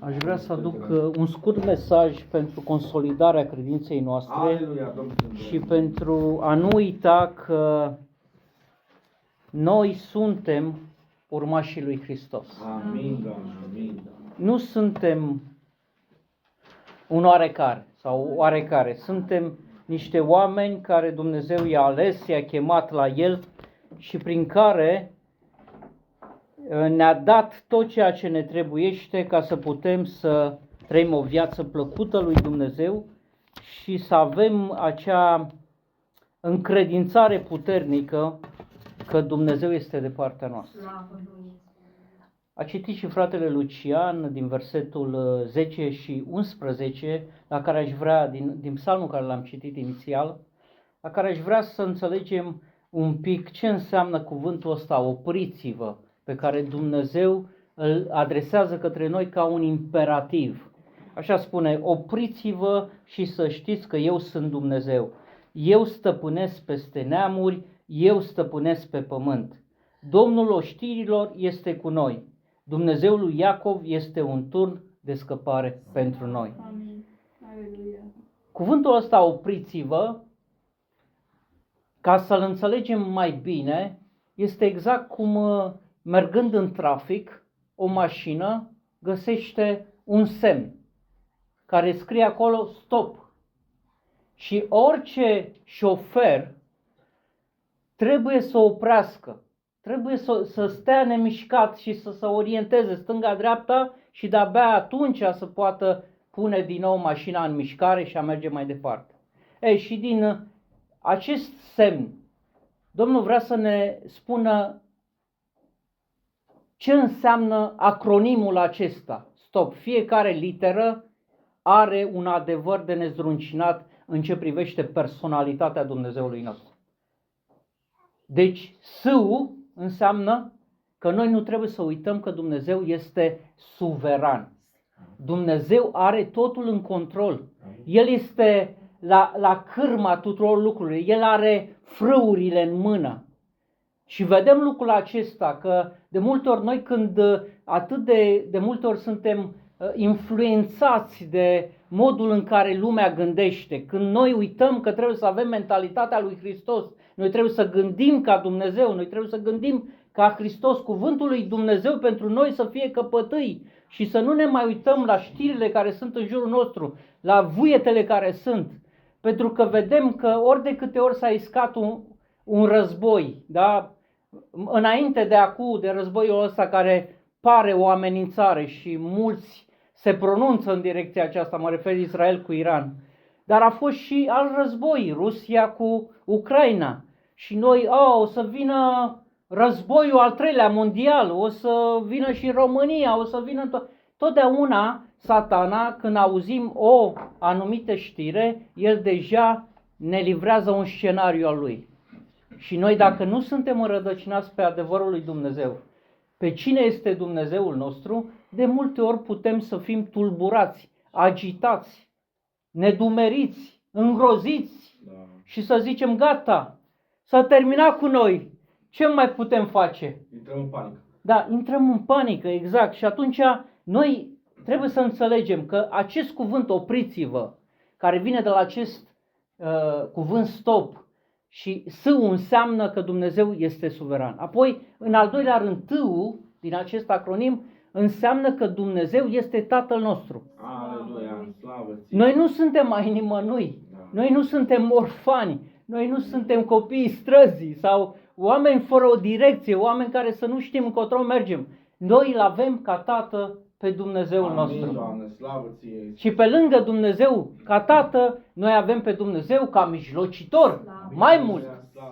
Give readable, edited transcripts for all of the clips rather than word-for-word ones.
Aș vrea să aduc un scurt mesaj pentru consolidarea credinței noastre. Aleluia, Domnul. Și pentru a nu uita că noi suntem urmașii lui Hristos. Amin, Doamne, amin. Nu suntem un oarecare sau oarecare. Suntem niște oameni care Dumnezeu i-a ales, i-a chemat la El și prin care ne-a dat tot ceea ce ne trebuiește ca să putem să trăim o viață plăcută lui Dumnezeu și să avem acea încredințare puternică că Dumnezeu este de partea noastră. A citit și fratele Lucian din versetul 10 și 11, la care aș vrea, din psalmul care l-am citit inițial, la care aș vrea să înțelegem un pic ce înseamnă cuvântul ăsta, opriți-vă, pe care Dumnezeu îl adresează către noi ca un imperativ. Așa spune, opriți-vă și să știți că eu sunt Dumnezeu. Eu stăpânesc peste neamuri, eu stăpânesc pe pământ. Domnul oștirilor este cu noi. Dumnezeul lui Iacov este un turn de scăpare pentru noi. Amin. Aleluia. Cuvântul ăsta, opriți-vă, ca să-l înțelegem mai bine, este exact cum mergând în trafic, o mașină găsește un semn care scrie acolo stop. Și orice șofer trebuie să oprească, trebuie să stea nemișcat și să se orienteze stânga-dreapta și de-abia atunci să poată pune din nou mașina în mișcare și a merge mai departe. Și din acest semn, Domnul vrea să ne spună ce înseamnă acronimul acesta, stop. Fiecare literă are un adevăr de nezdruncinat în ce privește personalitatea Dumnezeului nostru. Deci, S-ul înseamnă că noi nu trebuie să uităm că Dumnezeu este suveran. Dumnezeu are totul în control. El este la cârma tuturor lucrurilor. El are frâurile în mână. Și vedem lucrul acesta, că de multe ori noi când atât de multe ori suntem influențați de modul în care lumea gândește, când noi uităm că trebuie să avem mentalitatea lui Hristos, noi trebuie să gândim ca Dumnezeu, noi trebuie să gândim ca Hristos, cuvântul lui Dumnezeu pentru noi să fie căpătâi și să nu ne mai uităm la știrile care sunt în jurul nostru, la vuietele care sunt, pentru că vedem că ori de câte ori s-a iscat un război, da? Înainte de războiul ăsta care pare o amenințare și mulți se pronunță în direcția aceasta, mă refer Israel cu Iran, dar a fost și alt război, Rusia cu Ucraina și noi, o să vină războiul al treilea mondial, o să vină și România, o să vină totdeauna Satana, când auzim o anumită știre, el deja ne livrează un scenariu al lui. Și noi, dacă nu suntem înrădăcinați pe adevărul lui Dumnezeu, pe cine este Dumnezeul nostru, de multe ori putem să fim tulburați, agitați, nedumeriți, îngroziți și să zicem gata, s-a terminat cu noi, ce mai putem face? Intrăm în panică. Da, intrăm în panică, exact. Și atunci noi trebuie să înțelegem că acest cuvânt, opriți-vă, care vine de la acest cuvânt stop, și S-ul înseamnă că Dumnezeu este suveran. Apoi, în al doilea rând, T-ul din acest acronim înseamnă că Dumnezeu este Tatăl nostru. Aleluia, slavă ție. Noi nu suntem ai nimănui, noi nu suntem orfani, noi nu suntem copiii străzii sau oameni fără o direcție, oameni care să nu știm încotro mergem. Noi îl avem ca Tată pe Dumnezeul nostru. Amin, Doamne, slavă ție. Și pe lângă Dumnezeu ca Tată, noi avem pe Dumnezeu ca mijlocitor. Mai mult,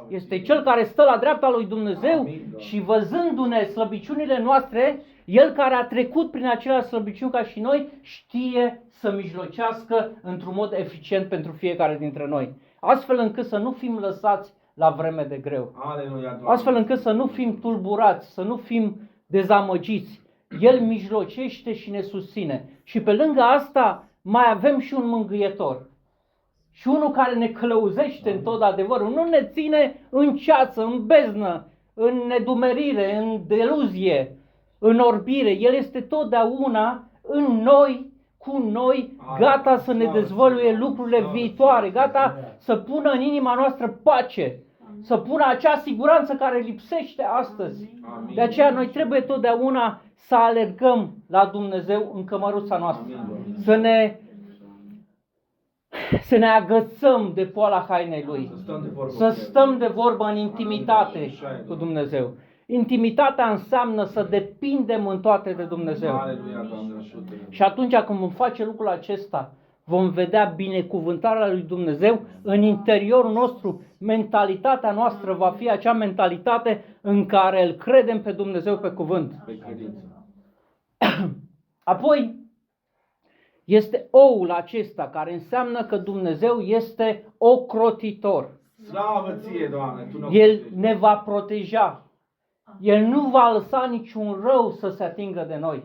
este Cel care stă la dreapta lui Dumnezeu și văzându-ne slăbiciunile noastre, El care a trecut prin aceleași slăbiciuni ca și noi, știe să mijlocească într-un mod eficient pentru fiecare dintre noi. Astfel încât să nu fim lăsați la vreme de greu. Aleluia, Doamne. Astfel încât să nu fim tulburați, să nu fim dezamăgiți. El mijlocește și ne susține. Și pe lângă asta mai avem și un mângâietor. Și unul care ne călăuzește în tot adevărul. Nu ne ține în ceață, în beznă, în nedumerire, în deluzie, în orbire. El este totdeauna în noi, cu noi, gata să ne dezvăluie lucrurile viitoare, gata să pună în inima noastră pace, să pună acea siguranță care lipsește astăzi. Amin. De aceea noi trebuie totdeauna să alergăm la Dumnezeu în cămăruța noastră, să ne agățăm de poala hainei Lui, să stăm de vorbă în intimitate cu Dumnezeu. Intimitatea înseamnă să depindem în toate de Dumnezeu. Aleluia, Doamne, ajută-ne. Și atunci când vom face lucrul acesta, vom vedea binecuvântarea lui Dumnezeu în interiorul nostru. Mentalitatea noastră va fi acea mentalitate în care îl credem pe Dumnezeu pe cuvânt. Pe credință. Apoi este oul acesta care înseamnă că Dumnezeu este ocrotitor. Slavă ție, Doamne, Tu ne El ocrotești. ne va proteja. El nu va lăsa niciun rău să se atingă de noi.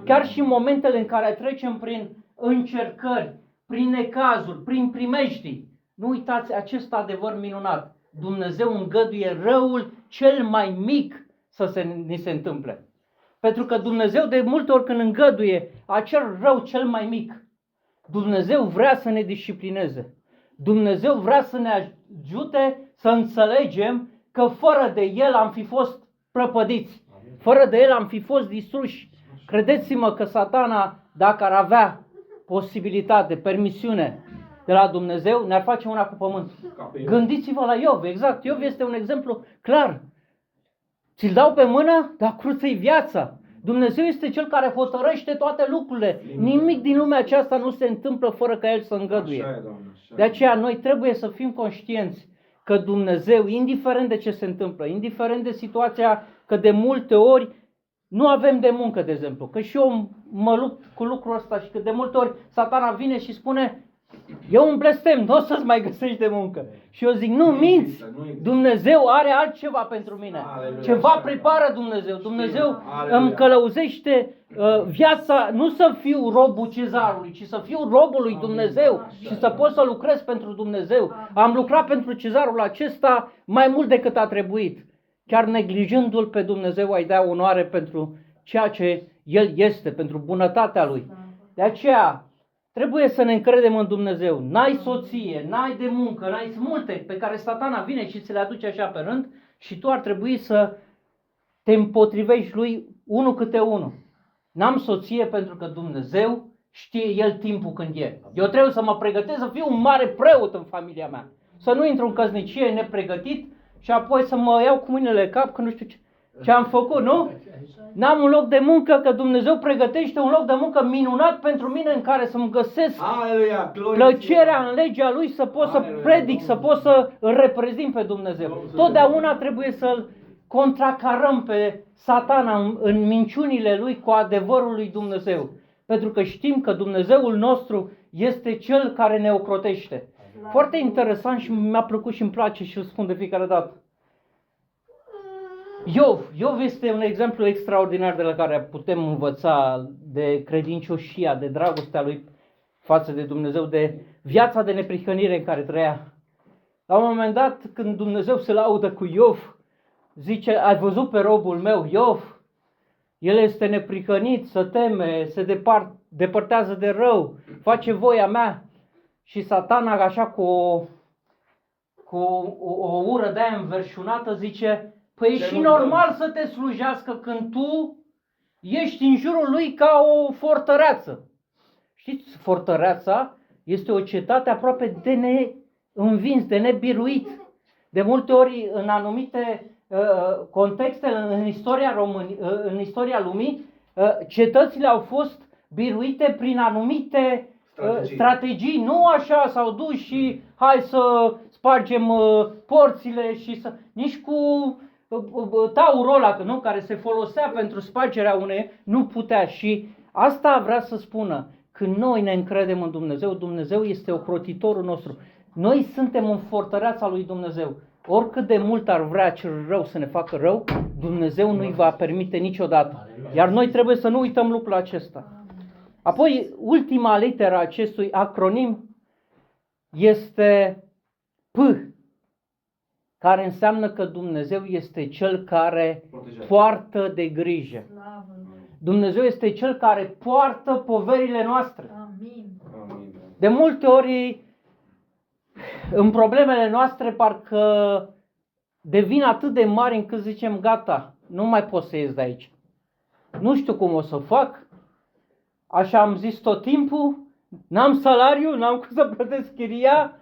Chiar și în momentele în care trecem prin încercări, prin necazuri, prin primejdii, nu uitați acest adevăr minunat. Dumnezeu îngăduie răul cel mai mic să ni se întâmple. Pentru că Dumnezeu de multe ori când îngăduie acel rău cel mai mic, Dumnezeu vrea să ne disciplineze. Dumnezeu vrea să ne ajute să înțelegem că fără de El am fi fost prăpădiți. Fără de El am fi fost distruși. Credeți-mă că Satana, dacă ar avea posibilitate, permisiune de la Dumnezeu, ne-ar face una cu pământul. Ca pe Iov. Gândiți-vă la Iov, exact. Iov este un exemplu clar. Ți-l dau pe mână, dar cruță-i viața. Dumnezeu este Cel care hotărăște toate lucrurile. Nimic din lumea aceasta nu se întâmplă fără ca El să îngăduie. Așa e, Doamne, așa e. De aceea noi trebuie să fim conștienți că Dumnezeu, indiferent de ce se întâmplă, indiferent de situația, că de multe ori nu avem de muncă, de exemplu, că și eu mă lupt cu lucrul ăsta și că de multe ori Satana vine și spune: e un blestem, nu o să-ți mai găsești de muncă. Și eu zic: nu minți, Dumnezeu are altceva pentru mine. Aleluia. Ceva prepară Dumnezeu. Dumnezeu Aleluia. îmi călăuzește viața, nu să fiu robul cezarului, ci să fiu robul lui Dumnezeu și să pot să lucrez pentru Dumnezeu. Am lucrat pentru cezarul acesta mai mult decât a trebuit. Chiar neglijându-l pe Dumnezeu ai da onoare pentru ceea ce El este, pentru bunătatea Lui. De aceea trebuie să ne încredem în Dumnezeu. N-ai soție, n-ai de muncă, n-ai multe pe care Satana vine și ți le aduce așa pe rând și tu ar trebui să te împotrivești lui unul câte unul. N-am soție pentru că Dumnezeu știe El timpul când e. Eu trebuie să mă pregătesc să fiu un mare preot în familia mea. Să nu intru în căsnicie nepregătit și apoi să mă iau cu mâinile cap că nu știu ce am făcut, nu? N-am un loc de muncă, că Dumnezeu pregătește un loc de muncă minunat pentru mine în care să-mi găsesc Aleluia, glorie plăcerea ție. în legea Lui, să pot să Aleluia, predic, să Domnul. pot să îl reprezint pe Dumnezeu. Domnul să Totdeauna trebuie să-l contracarăm pe Satana în minciunile lui cu adevărul lui Dumnezeu. Pentru că știm că Dumnezeul nostru este Cel care ne ocrotește. Foarte interesant și mi-a plăcut și îmi place și îl spun de fiecare dată. Iov este un exemplu extraordinar de la care putem învăța de credincioșia, de dragostea lui față de Dumnezeu, de viața de neprihănire în care trăia. La un moment dat, când Dumnezeu se laudă cu Iov, zice: ai văzut pe robul meu Iov? El este neprihănit, se teme, se depărtează de rău, face voia mea. Și Satana, așa cu o ură de-aia înverșunată, zice: păi e și normal să te slujească când tu ești în jurul lui ca o fortăreață. Știți, fortăreața este o cetate aproape de neînvins, de nebiruit. De multe ori, în anumite contexte, în istoria lumii, cetățile au fost biruite prin anumite strategii. Nu așa s-au dus și hai să spargem porțile și să... Nici cu taurul ăla, nu? Care se folosea pentru spargerea unei, nu putea. Și asta vrea să spună: când noi ne încredem în Dumnezeu, Dumnezeu este ocrotitorul nostru. Noi suntem în fortăreața lui Dumnezeu. Oricât de mult ar vrea cel rău să ne facă rău, Dumnezeu nu-i va permite niciodată. Iar noi trebuie să nu uităm lucrul acesta. Apoi, ultima literă a acestui acronim este P, care înseamnă că Dumnezeu este Cel care poartă de grijă. Dumnezeu este Cel care poartă poverile noastre. Amin. Amin. De multe ori, în problemele noastre, parcă devin atât de mari încât zicem, gata, nu mai pot să ies de aici. Nu știu cum o să fac, așa am zis tot timpul, n-am salariu, n-am cum să plătesc chiria.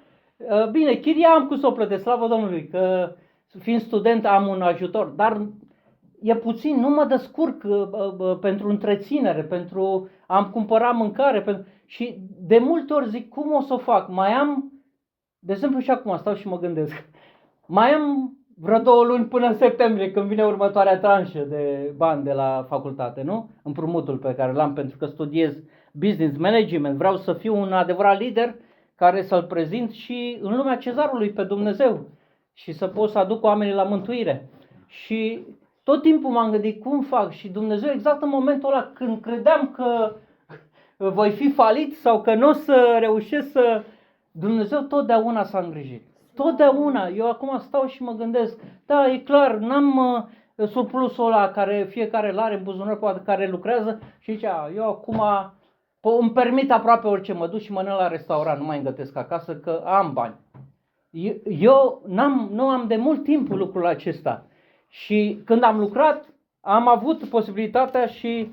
Bine, chiria am cum să o plătesc, slavă Domnului, că fiind student am un ajutor, dar e puțin, nu mă descurc pentru întreținere, pentru a-mi cumpăra mâncare. Și de multe ori zic, cum o să o fac? Mai am, de exemplu și acum stau și mă gândesc, mai am vreo 2 luni până în septembrie, când vine următoarea tranșă de bani de la facultate, nu? Împrumutul pe care l-am pentru că studiez business management, vreau să fiu un adevărat lider care să-L prezint și în lumea cezarului pe Dumnezeu și să pot să aduc oamenii la mântuire. Și tot timpul m-am gândit cum fac și Dumnezeu exact în momentul ăla când credeam că voi fi falit sau că nu o să reușesc să... Dumnezeu totdeauna s-a îngrijit. Totdeauna. Eu acum stau și mă gândesc, da, e clar, n-am surplusul ăla care fiecare îl are în buzunar, poate care lucrează și zicea, eu acum îmi permit aproape orice, mă duc și mănânc la restaurant, nu mai îmi gătesc acasă că am bani. Eu nu am de mult timp lucrul acesta. Și când am lucrat, am avut posibilitatea și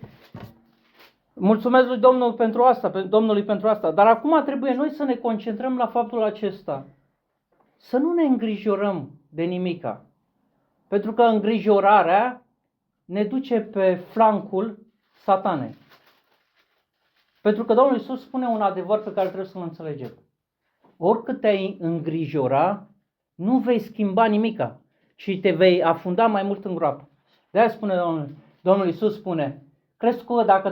mulțumesc lui Domnului pentru asta. Dar acum trebuie noi să ne concentrăm la faptul acesta. Să nu ne îngrijorăm de nimica. Pentru că îngrijorarea ne duce pe flancul Satanei. Pentru că Domnul Iisus spune un adevăr pe care trebuie să-l înțelegem. Oricât te-ai îngrijora, nu vei schimba nimica, ci te vei afunda mai mult în groapă. De-aia spune Domnul Iisus spune, crezi că dacă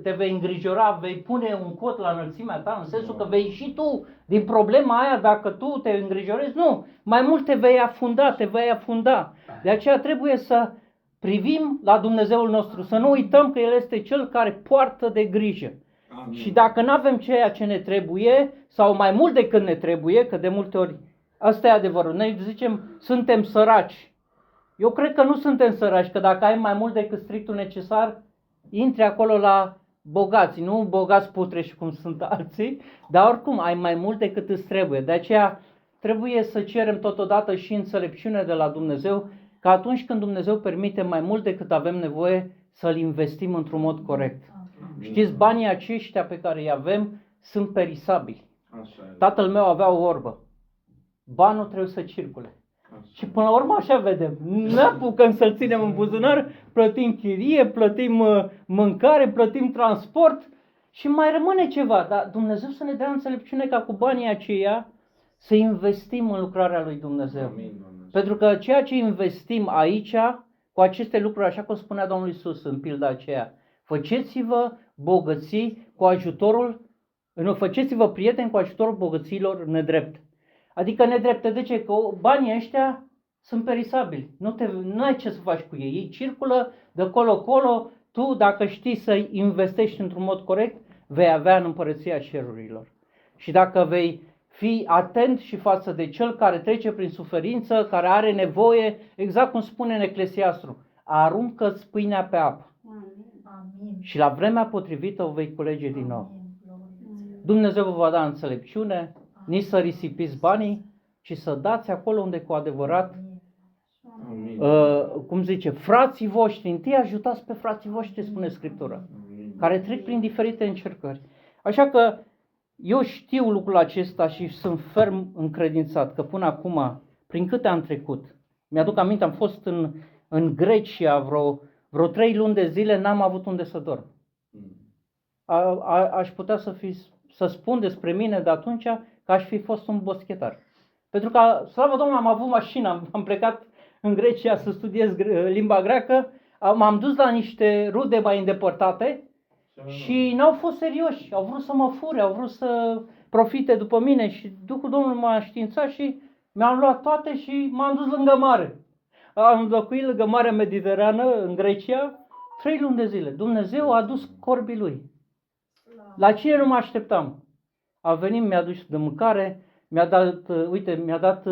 te vei îngrijora, vei pune un cot la înălțimea ta, în sensul că vei ieși tu din problema aia dacă tu te îngrijorezi? Nu, mai mult te vei afunda. De aceea trebuie să privim la Dumnezeul nostru, să nu uităm că El este Cel care poartă de grijă. Amin. Și dacă nu avem ceea ce ne trebuie, sau mai mult decât ne trebuie, că de multe ori asta e adevărul, noi zicem suntem săraci. Eu cred că nu suntem săraci, că dacă ai mai mult decât strictul necesar, intri acolo la bogați, nu bogați putreși cum sunt alții, dar oricum ai mai mult decât îți trebuie. De aceea trebuie să cerem totodată și înțelepciune de la Dumnezeu, că atunci când Dumnezeu permite mai mult decât avem nevoie, să-L investim într-un mod corect. Știți, banii aceștia pe care îi avem sunt perisabili. Așa e. Tatăl meu avea o vorbă. Banul trebuie să circule. Și până la urmă așa vedem. Ne apucăm să-l ținem în buzunar, plătim chirie, plătim mâncare, plătim transport și mai rămâne ceva. Dar Dumnezeu să ne dea înțelepciune ca cu banii aceia să investim în lucrarea lui Dumnezeu. Amin, Doamne. Pentru că ceea ce investim aici, cu aceste lucruri, așa cum spunea Domnul Iisus în pilda aceea, faceți-vă bogății cu ajutorul, nu, faceți-vă prieteni cu ajutorul bogăților nedrepte. Adică nedrepte, de ce? Că banii ăștia sunt perisabili. Nu ai ce să faci cu ei. Ei circulă de colo-colo. Tu, dacă știi să investești într-un mod corect, vei avea în împărăția cerurilor. Și dacă vei fi atent și față de cel care trece prin suferință, care are nevoie, exact cum spune în Eclesiastru, aruncă-ți pâinea pe apă. Amin. Și la vremea potrivită o vei culege din nou. Amin. Dumnezeu vă va da înțelepciune, nici să risipiți banii, ci să dați acolo unde cu adevărat, Amin. cum zice, frații voștri, întâi ajutați pe frații voștri, spune Scriptura, Amin. care trec prin diferite încercări. Așa că eu știu lucrul acesta și sunt ferm încredințat că până acum, prin câte am trecut, mi-aduc aminte, am fost în Grecia vreo 3 luni de zile, n-am avut unde să dorm. Aș putea să spun despre mine de atunci că aș fi fost un boschetar. Pentru că, slavă Domnului, am avut mașină, am plecat în Grecia să studiez limba greacă, m-am dus la niște rude mai îndepărtate și n-au fost serioși, au vrut să mă fure, au vrut să profite după mine și Duhul Domnului m-a științat și mi-am luat toate și m-am dus lângă mare. Am locuit lângă Marea Mediterană, în Grecia, 3 luni de zile. Dumnezeu a adus corbii Lui. La cine nu mă așteptam? A venit, mi-a dus de mâncare, mi-a dat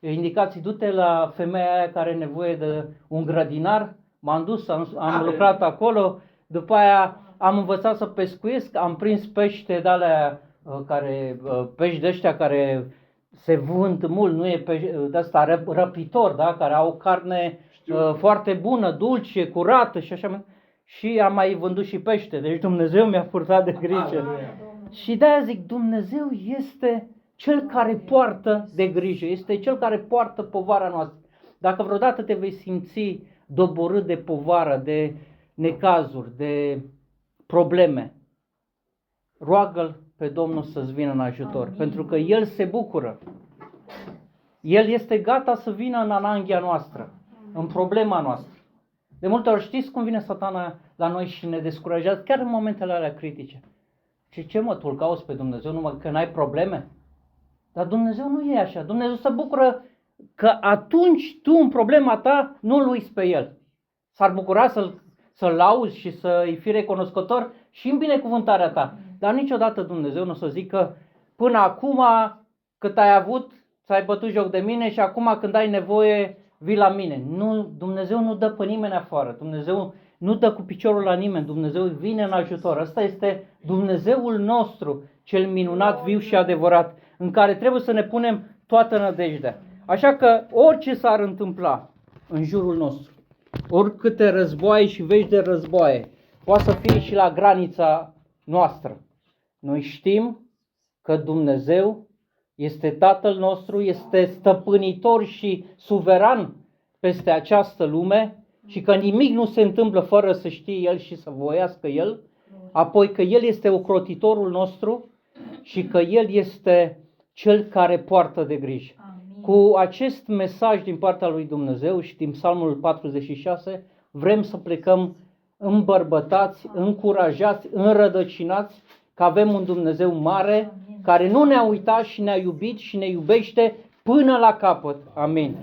indicații, du-te la femeia aia care are nevoie de un grădinar, M-am dus, am lucrat acolo, după aia am învățat să pescuiesc, am prins pește de alea pești de ăștia care se vând mult, nu e de ăsta răpitor, da? Care au carne foarte bună, dulce, curată și așa mai. Și am mai vândut și pește, deci Dumnezeu mi-a purtat de grijă. Și de-aia zic, Dumnezeu este Cel care poartă de grijă, este Cel care poartă povara noastră. Dacă vreodată te vei simți doborât de povară, de necazuri, de probleme, roagă-L pe Domnul să-ți vină în ajutor, Amin. pentru că El se bucură. El este gata să vină în ananghia noastră, în problema noastră. De multe ori știți cum vine Satana la noi și ne descurajează, chiar în momentele alea critice. Și ce mă, tu îl cauți pe Dumnezeu numai că n-ai probleme? Dar Dumnezeu nu e așa. Dumnezeu se bucură că atunci tu în problema ta nu-L uiți pe El. S-ar bucura să-L lauzi și să-i fii recunoscător și în binecuvântarea ta. Dar niciodată Dumnezeu nu o să zică până acum cât ai avut, ți-ai bătut joc de mine și acum când ai nevoie vii la mine. Nu, Dumnezeu nu dă pe nimeni afară. Dumnezeu nu dă cu piciorul la nimeni. Dumnezeu vine în ajutor. Ăsta este Dumnezeul nostru, cel minunat, viu și adevărat, în care trebuie să ne punem toată nădejdea. Așa că orice s-ar întâmpla în jurul nostru, oricâte războaie și vești de războaie, poate să fie și la granița noastră. Noi știm că Dumnezeu este Tatăl nostru, este stăpânitor și suveran peste această lume și că nimic nu se întâmplă fără să știe El și să voiască El, apoi că El este ocrotitorul nostru și că El este Cel care poartă de grijă. Amin. Cu acest mesaj din partea lui Dumnezeu și din Psalmul 46 vrem să plecăm îmbărbătați, încurajați, înrădăcinați că avem un Dumnezeu mare care nu ne-a uitat și ne-a iubit și ne iubește până la capăt. Amin.